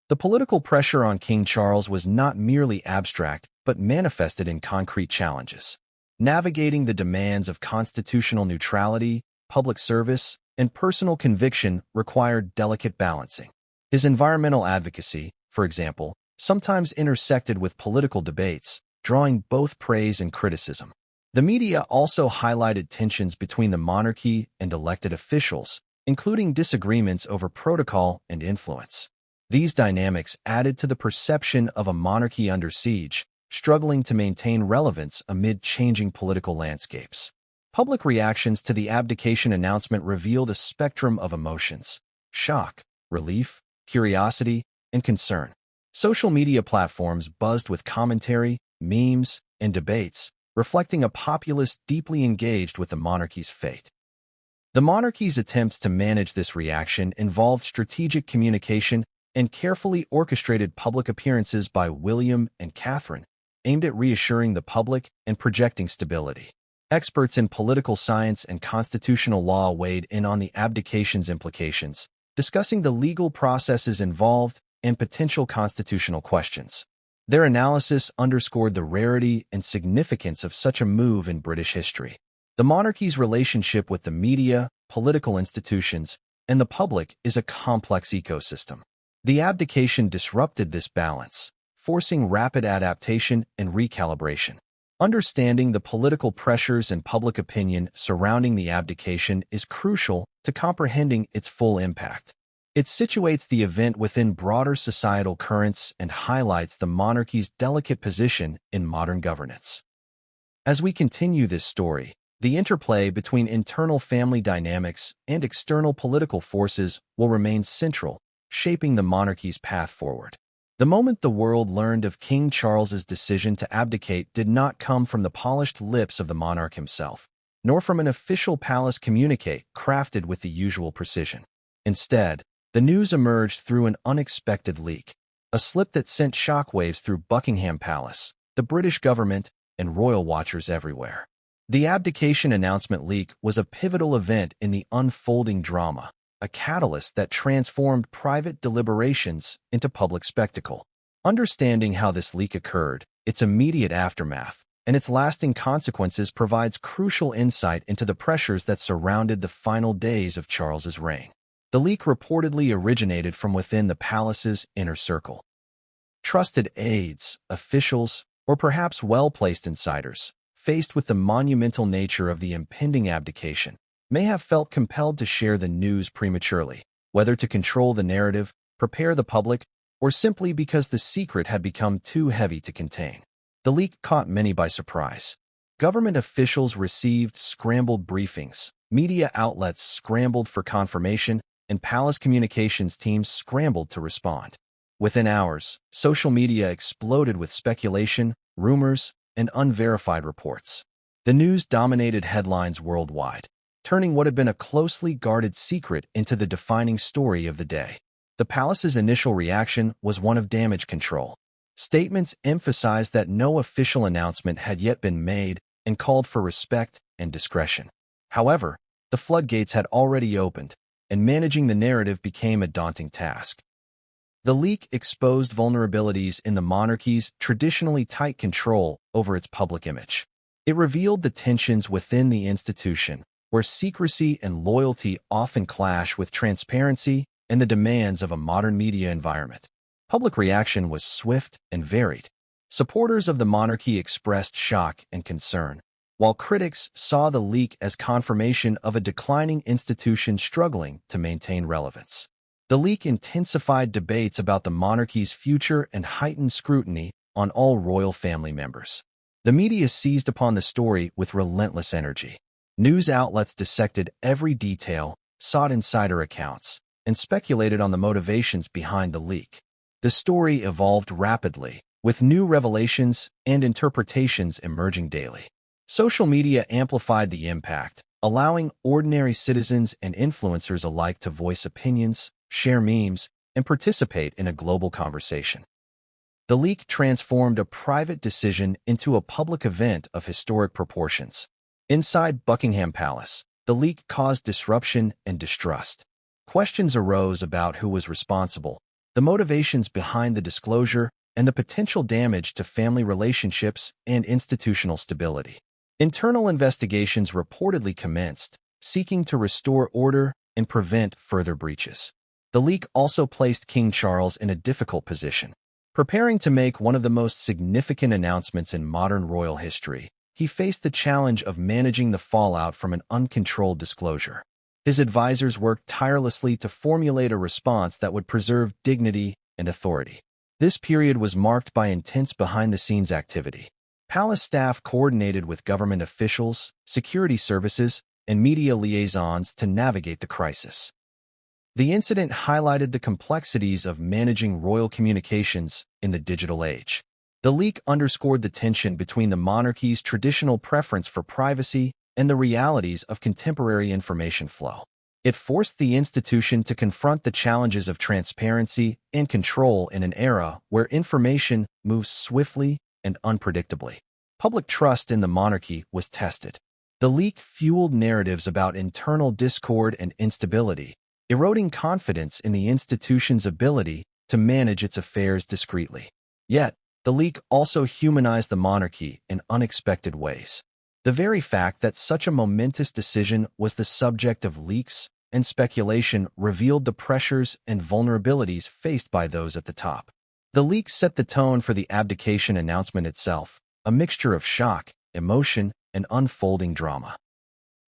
The political pressure on King Charles was not merely abstract, but manifested in concrete challenges. Navigating the demands of constitutional neutrality, public service, and personal conviction required delicate balancing. His environmental advocacy, for example, sometimes intersected with political debates, drawing both praise and criticism. The media also highlighted tensions between the monarchy and elected officials, including disagreements over protocol and influence. These dynamics added to the perception of a monarchy under siege, struggling to maintain relevance amid changing political landscapes. Public reactions to the abdication announcement revealed a spectrum of emotions: shock, relief, curiosity, and concern. Social media platforms buzzed with commentary, memes, and debates, reflecting a populace deeply engaged with the monarchy's fate. The monarchy's attempts to manage this reaction involved strategic communication and carefully orchestrated public appearances by William and Catherine, aimed at reassuring the public and projecting stability. Experts in political science and constitutional law weighed in on the abdication's implications, discussing the legal processes involved and potential constitutional questions. Their analysis underscored the rarity and significance of such a move in British history. The monarchy's relationship with the media, political institutions, and the public is a complex ecosystem. The abdication disrupted this balance, forcing rapid adaptation and recalibration. Understanding the political pressures and public opinion surrounding the abdication is crucial to comprehending its full impact. It situates the event within broader societal currents and highlights the monarchy's delicate position in modern governance. As we continue this story, the interplay between internal family dynamics and external political forces will remain central, shaping the monarchy's path forward. The moment the world learned of King Charles's decision to abdicate did not come from the polished lips of the monarch himself, nor from an official palace communique crafted with the usual precision. Instead, the news emerged through an unexpected leak, a slip that sent shockwaves through Buckingham Palace, the British government, and royal watchers everywhere. The abdication announcement leak was a pivotal event in the unfolding drama, a catalyst that transformed private deliberations into public spectacle. Understanding how this leak occurred, its immediate aftermath, and its lasting consequences provides crucial insight into the pressures that surrounded the final days of Charles's reign. The leak reportedly originated from within the palace's inner circle. Trusted aides, officials, or perhaps well-placed insiders, faced with the monumental nature of the impending abdication, may have felt compelled to share the news prematurely, whether to control the narrative, prepare the public, or simply because the secret had become too heavy to contain. The leak caught many by surprise. Government officials received scrambled briefings, media outlets scrambled for confirmation, and palace communications teams scrambled to respond. Within hours, social media exploded with speculation, rumors, and unverified reports. The news dominated headlines worldwide, turning what had been a closely guarded secret into the defining story of the day. The palace's initial reaction was one of damage control. Statements emphasized that no official announcement had yet been made and called for respect and discretion. However, the floodgates had already opened, and managing the narrative became a daunting task. The leak exposed vulnerabilities in the monarchy's traditionally tight control over its public image. It revealed the tensions within the institution, where secrecy and loyalty often clash with transparency and the demands of a modern media environment. Public reaction was swift and varied. Supporters of the monarchy expressed shock and concern, while critics saw the leak as confirmation of a declining institution struggling to maintain relevance. The leak intensified debates about the monarchy's future and heightened scrutiny on all royal family members. The media seized upon the story with relentless energy. News outlets dissected every detail, sought insider accounts, and speculated on the motivations behind the leak. The story evolved rapidly, with new revelations and interpretations emerging daily. Social media amplified the impact, allowing ordinary citizens and influencers alike to voice opinions, share memes, and participate in a global conversation. The leak transformed a private decision into a public event of historic proportions. Inside Buckingham Palace, the leak caused disruption and distrust. Questions arose about who was responsible, the motivations behind the disclosure, and the potential damage to family relationships and institutional stability. Internal investigations reportedly commenced, seeking to restore order and prevent further breaches. The leak also placed King Charles in a difficult position. Preparing to make one of the most significant announcements in modern royal history, he faced the challenge of managing the fallout from an uncontrolled disclosure. His advisors worked tirelessly to formulate a response that would preserve dignity and authority. This period was marked by intense behind-the-scenes activity. Palace staff coordinated with government officials, security services, and media liaisons to navigate the crisis. The incident highlighted the complexities of managing royal communications in the digital age. The leak underscored the tension between the monarchy's traditional preference for privacy and the realities of contemporary information flow. It forced the institution to confront the challenges of transparency and control in an era where information moves swiftly and unpredictably. Public trust in the monarchy was tested. The leak fueled narratives about internal discord and instability, eroding confidence in the institution's ability to manage its affairs discreetly. Yet, the leak also humanized the monarchy in unexpected ways. The very fact that such a momentous decision was the subject of leaks and speculation revealed the pressures and vulnerabilities faced by those at the top. The leak set the tone for the abdication announcement itself, a mixture of shock, emotion, and unfolding drama.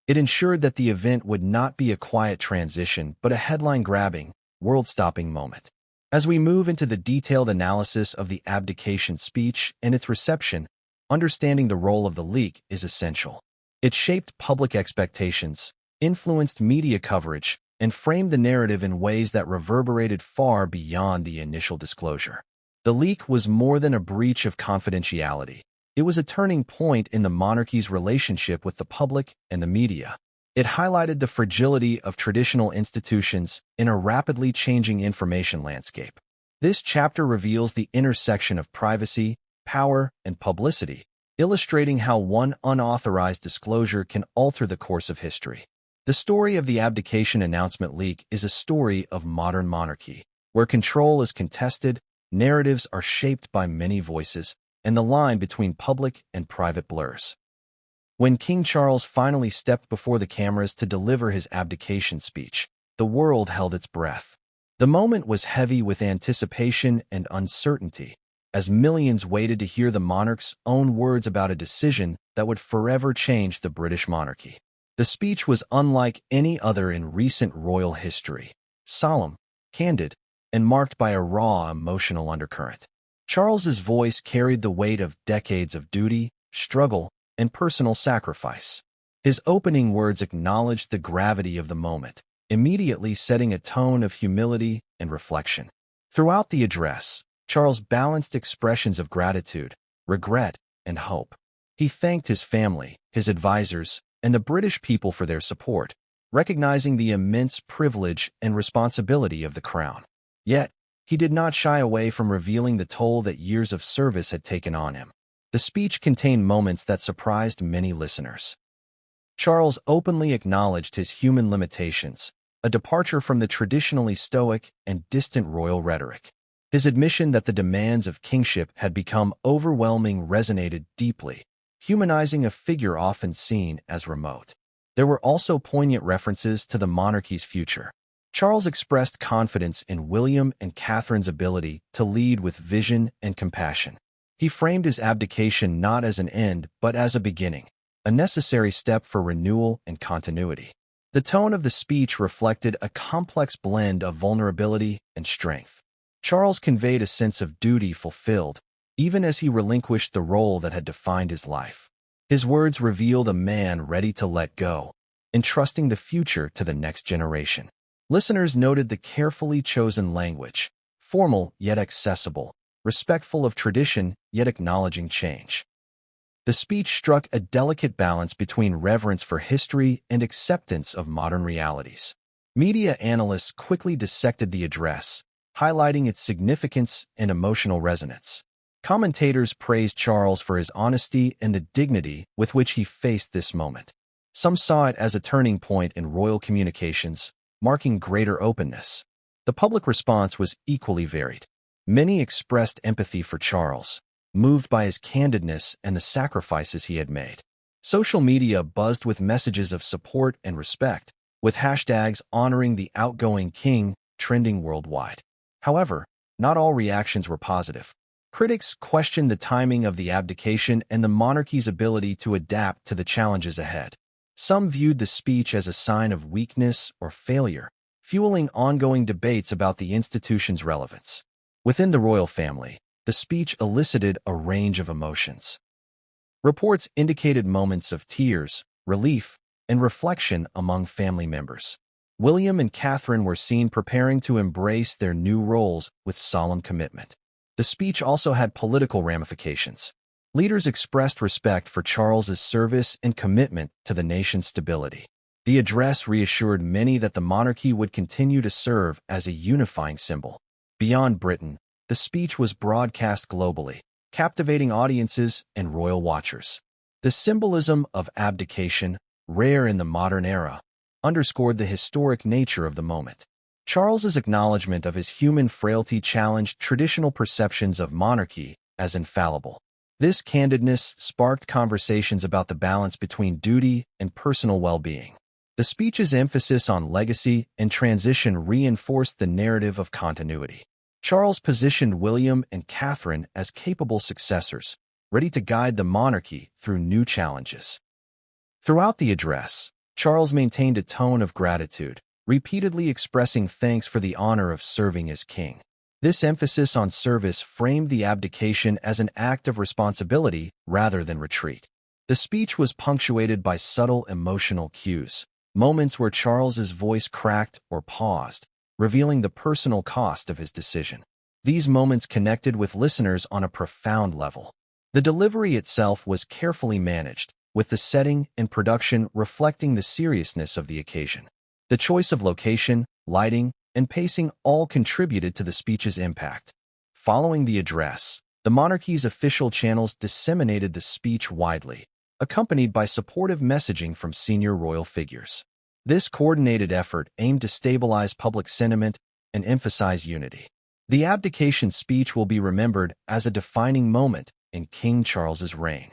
It ensured that the event would not be a quiet transition but a headline-grabbing, world-stopping moment. As we move into the detailed analysis of the abdication speech and its reception, understanding the role of the leak is essential. It shaped public expectations, influenced media coverage, and framed the narrative in ways that reverberated far beyond the initial disclosure. The leak was more than a breach of confidentiality. It was a turning point in the monarchy's relationship with the public and the media. It highlighted the fragility of traditional institutions in a rapidly changing information landscape. This chapter reveals the intersection of privacy, power, and publicity, illustrating how one unauthorized disclosure can alter the course of history. The story of the abdication announcement leak is a story of modern monarchy, where control is contested, narratives are shaped by many voices, and the line between public and private blurs. When King Charles finally stepped before the cameras to deliver his abdication speech, the world held its breath. The moment was heavy with anticipation and uncertainty, as millions waited to hear the monarch's own words about a decision that would forever change the British monarchy. The speech was unlike any other in recent royal history, solemn, candid, and marked by a raw emotional undercurrent. Charles's voice carried the weight of decades of duty, struggle, and personal sacrifice. His opening words acknowledged the gravity of the moment, immediately setting a tone of humility and reflection. Throughout the address, Charles balanced expressions of gratitude, regret, and hope. He thanked his family, his advisors, and the British people for their support, recognizing the immense privilege and responsibility of the crown. Yet, he did not shy away from revealing the toll that years of service had taken on him. The speech contained moments that surprised many listeners. Charles openly acknowledged his human limitations, a departure from the traditionally stoic and distant royal rhetoric. His admission that the demands of kingship had become overwhelming resonated deeply, humanizing a figure often seen as remote. There were also poignant references to the monarchy's future. Charles expressed confidence in William and Catherine's ability to lead with vision and compassion. He framed his abdication not as an end but as a beginning, a necessary step for renewal and continuity. The tone of the speech reflected a complex blend of vulnerability and strength. Charles conveyed a sense of duty fulfilled, even as he relinquished the role that had defined his life. His words revealed a man ready to let go, entrusting the future to the next generation. Listeners noted the carefully chosen language, formal yet accessible, respectful of tradition yet acknowledging change. The speech struck a delicate balance between reverence for history and acceptance of modern realities. Media analysts quickly dissected the address, highlighting its significance and emotional resonance. Commentators praised Charles for his honesty and the dignity with which he faced this moment. Some saw it as a turning point in royal communications, marking greater openness. The public response was equally varied. Many expressed empathy for Charles, moved by his candidness and the sacrifices he had made. Social media buzzed with messages of support and respect, with hashtags honoring the outgoing king trending worldwide. However, not all reactions were positive. Critics questioned the timing of the abdication and the monarchy's ability to adapt to the challenges ahead. Some viewed the speech as a sign of weakness or failure, fueling ongoing debates about the institution's relevance. Within the royal family, the speech elicited a range of emotions. Reports indicated moments of tears, relief, and reflection among family members. William and Catherine were seen preparing to embrace their new roles with solemn commitment. The speech also had political ramifications. Leaders expressed respect for Charles's service and commitment to the nation's stability. The address reassured many that the monarchy would continue to serve as a unifying symbol. Beyond Britain, the speech was broadcast globally, captivating audiences and royal watchers. The symbolism of abdication, rare in the modern era, underscored the historic nature of the moment. Charles's acknowledgement of his human frailty challenged traditional perceptions of monarchy as infallible. This candidness sparked conversations about the balance between duty and personal well-being. The speech's emphasis on legacy and transition reinforced the narrative of continuity. Charles positioned William and Catherine as capable successors, ready to guide the monarchy through new challenges. Throughout the address, Charles maintained a tone of gratitude, repeatedly expressing thanks for the honor of serving as king. This emphasis on service framed the abdication as an act of responsibility rather than retreat. The speech was punctuated by subtle emotional cues, moments where Charles's voice cracked or paused, revealing the personal cost of his decision. These moments connected with listeners on a profound level. The delivery itself was carefully managed, with the setting and production reflecting the seriousness of the occasion. The choice of location, lighting, and pacing all contributed to the speech's impact. Following the address, the monarchy's official channels disseminated the speech widely, accompanied by supportive messaging from senior royal figures. This coordinated effort aimed to stabilize public sentiment and emphasize unity. The abdication speech will be remembered as a defining moment in King Charles's reign,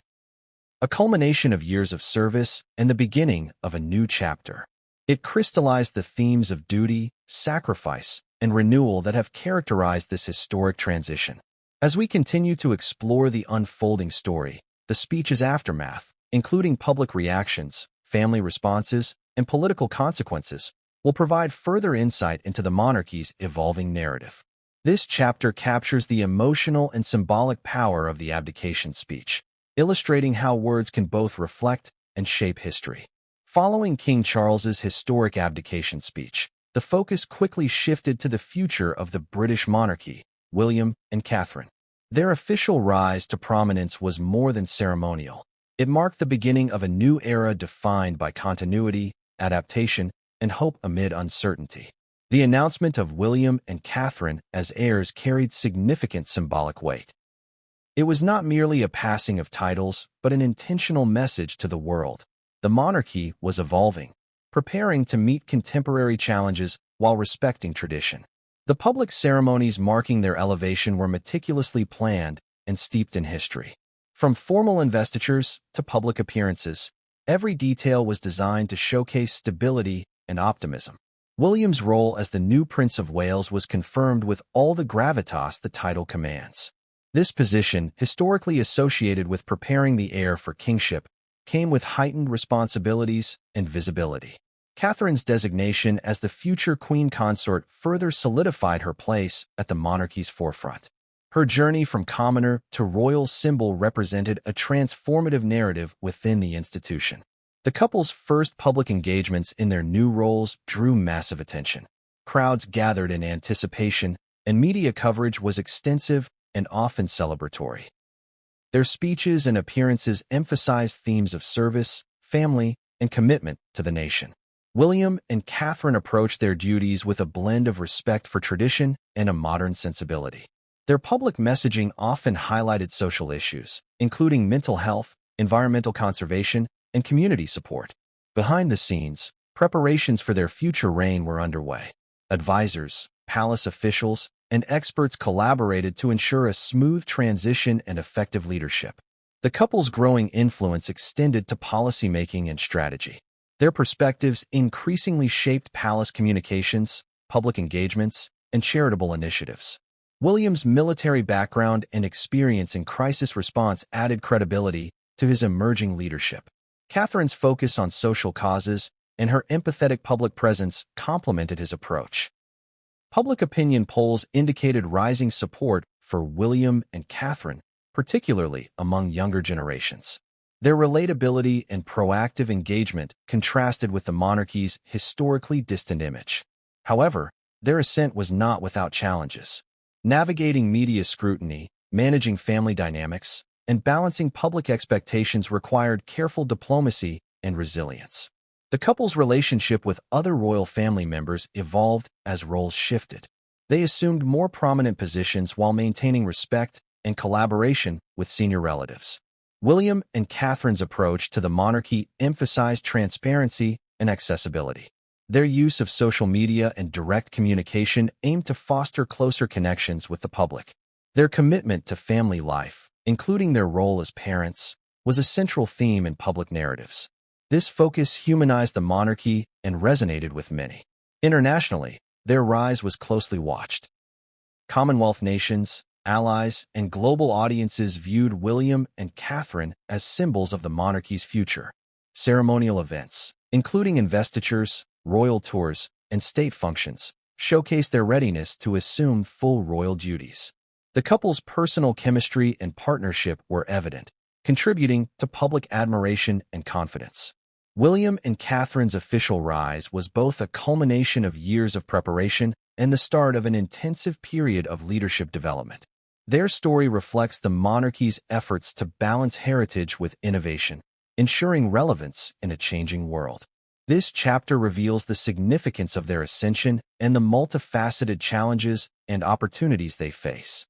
a culmination of years of service and the beginning of a new chapter. It crystallized the themes of duty, sacrifice, and renewal that have characterized this historic transition. As we continue to explore the unfolding story, the speech's aftermath, including public reactions, family responses, and political consequences, will provide further insight into the monarchy's evolving narrative. This chapter captures the emotional and symbolic power of the abdication speech, illustrating how words can both reflect and shape history. Following King Charles's historic abdication speech, the focus quickly shifted to the future of the British monarchy, William and Catherine. Their official rise to prominence was more than ceremonial. It marked the beginning of a new era defined by continuity, adaptation, and hope amid uncertainty. The announcement of William and Catherine as heirs carried significant symbolic weight. It was not merely a passing of titles, but an intentional message to the world. The monarchy was evolving, preparing to meet contemporary challenges while respecting tradition. The public ceremonies marking their elevation were meticulously planned and steeped in history. From formal investitures to public appearances, every detail was designed to showcase stability and optimism. William's role as the new Prince of Wales was confirmed with all the gravitas the title commands. This position, historically associated with preparing the heir for kingship, came with heightened responsibilities and visibility. Catherine's designation as the future queen consort further solidified her place at the monarchy's forefront. Her journey from commoner to royal symbol represented a transformative narrative within the institution. The couple's first public engagements in their new roles drew massive attention. Crowds gathered in anticipation, and media coverage was extensive and often celebratory. Their speeches and appearances emphasized themes of service, family, and commitment to the nation. William and Catherine approached their duties with a blend of respect for tradition and a modern sensibility. Their public messaging often highlighted social issues, including mental health, environmental conservation, and community support. Behind the scenes, preparations for their future reign were underway. Advisors, palace officials, and experts collaborated to ensure a smooth transition and effective leadership. The couple's growing influence extended to policymaking and strategy. Their perspectives increasingly shaped palace communications, public engagements, and charitable initiatives. William's military background and experience in crisis response added credibility to his emerging leadership. Catherine's focus on social causes and her empathetic public presence complemented his approach. Public opinion polls indicated rising support for William and Catherine, particularly among younger generations. Their relatability and proactive engagement contrasted with the monarchy's historically distant image. However, their ascent was not without challenges. Navigating media scrutiny, managing family dynamics, and balancing public expectations required careful diplomacy and resilience. The couple's relationship with other royal family members evolved as roles shifted. They assumed more prominent positions while maintaining respect and collaboration with senior relatives. William and Catherine's approach to the monarchy emphasized transparency and accessibility. Their use of social media and direct communication aimed to foster closer connections with the public. Their commitment to family life, including their role as parents, was a central theme in public narratives. This focus humanized the monarchy and resonated with many. Internationally, their rise was closely watched. Commonwealth nations, allies, and global audiences viewed William and Catherine as symbols of the monarchy's future. Ceremonial events, including investitures, royal tours, and state functions, showcased their readiness to assume full royal duties. The couple's personal chemistry and partnership were evident, contributing to public admiration and confidence. William and Catherine's official rise was both a culmination of years of preparation and the start of an intensive period of leadership development. Their story reflects the monarchy's efforts to balance heritage with innovation, ensuring relevance in a changing world. This chapter reveals the significance of their ascension and the multifaceted challenges and opportunities they face.